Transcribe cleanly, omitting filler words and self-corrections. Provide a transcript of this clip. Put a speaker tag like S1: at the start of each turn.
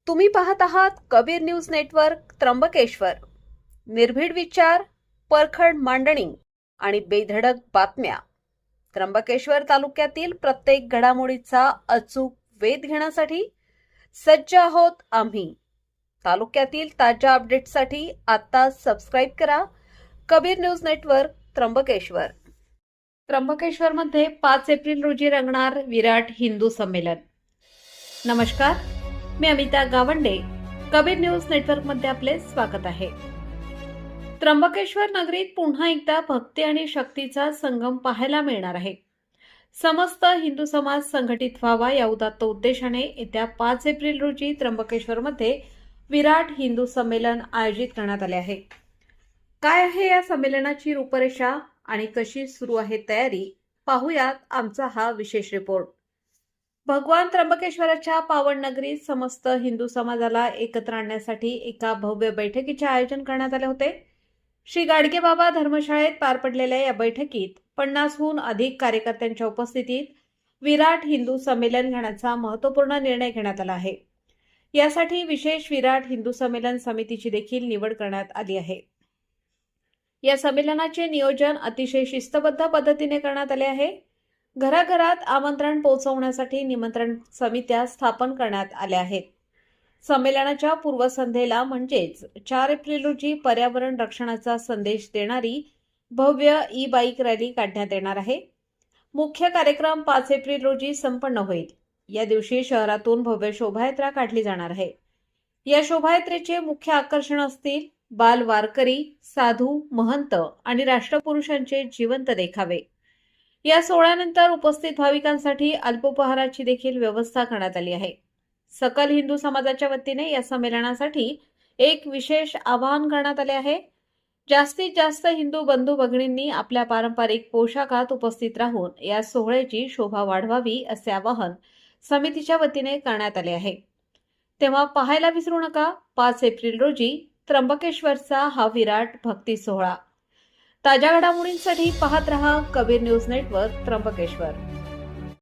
S1: तुम्ही पाहत आहात कबीर न्यूज नेटवर्क त्र्यंबकेश्वर. निर्भीड विचार, परखड मांडणी आणि बेधडक बातम्या. त्र्यंबकेश्वर तालुक्यातील प्रत्येक घडामोडीचा अचूक वेध घेण्यासाठी सज्ज आहोत आम्ही. तालुक्यातील ताज्या अपडेट्ससाठी आता सबस्क्राईब करा कबीर न्यूज नेटवर्क त्र्यंबकेश्वर. त्र्यंबकेश्वरमध्ये 5 एप्रिल रोजी रंगणार विराट हिंदू संमेलन. नमस्कार, मी अमिता गावंडे. कबीर न्यूज नेटवर्कमध्ये आपले स्वागत आहे. त्र्यंबकेश्वर नगरीत पुन्हा एकदा भक्ती आणि शक्तीचा संगम पाहायला मिळणार आहे. समस्त हिंदू समाज संघटित व्हावा या उदात्त उद्देशाने येत्या 5 एप्रिल रोजी त्र्यंबकेश्वरमध्ये विराट हिंदू संमेलन आयोजित करण्यात आले आहे. काय आहे या संमेलनाची रूपरेषा आणि कशी सुरू आहे तयारी, पाहूयात आमचा हा विशेष रिपोर्ट. भगवान त्र्यंबकेश्वराच्या पावन नगरीत समस्त हिंदू समाजाला एकत्र आणण्यासाठी एका भव्य बैठकीचे आयोजन करण्यात आले होते. श्री गाडगे बाबा धर्मशाळेत पार पडलेल्या या बैठकीत 50हून अधिक कार्यकर्त्यांच्या उपस्थितीत विराट हिंदू संमेलन घेण्याचा महत्त्वपूर्ण निर्णय घेण्यात आला आहे. यासाठी विशेष विराट हिंदू संमेलन समितीची देखील निवड करण्यात आली आहे. या संमेलनाचे नियोजन अतिशय शिस्तबद्ध पद्धतीने करण्यात आले आहे. घराघरात आमंत्रण पोहोचवण्यासाठी निमंत्रण समित्या स्थापन करण्यात आल्या आहेत. संमेलनाच्या पूर्वसंध्येला म्हणजेच 4 एप्रिल रोजी पर्यावरण रक्षणाचा संदेश देणारी भव्य ई बाईक रॅली काढण्यात येणार आहे. मुख्य कार्यक्रम 5 एप्रिल रोजी संपन्न होईल. या दिवशी शहरातून भव्य शोभायात्रा काढली जाणार आहे. या शोभायात्रेचे मुख्य आकर्षण असतील बाल वारकरी, साधू, महंत आणि राष्ट्रपुरुषांचे जिवंत देखावे. या सोहळ्यानंतर उपस्थित भाविकांसाठी अल्पोपहाराची देखील व्यवस्था करण्यात आली आहे. सकल हिंदू समाजाच्या वतीने या संमेलनासाठी एक विशेष आवाहन करण्यात आले आहे. जास्तीत जास्त हिंदू बंधू भगिनींनी आपल्या पारंपरिक पोशाखात उपस्थित राहून या सोहळ्याची शोभा वाढवावी असे आवाहन समितीच्या वतीने करण्यात आले आहे. तेव्हा पाहायला विसरू नका 5 एप्रिल रोजी त्र्यंबकेश्वरचा हा विराट भक्ती सोहळा. ताज्या घडामोडींसाठी पाहत रहा कबीर न्यूज नेटवर्क त्र्यंबकेश्वर.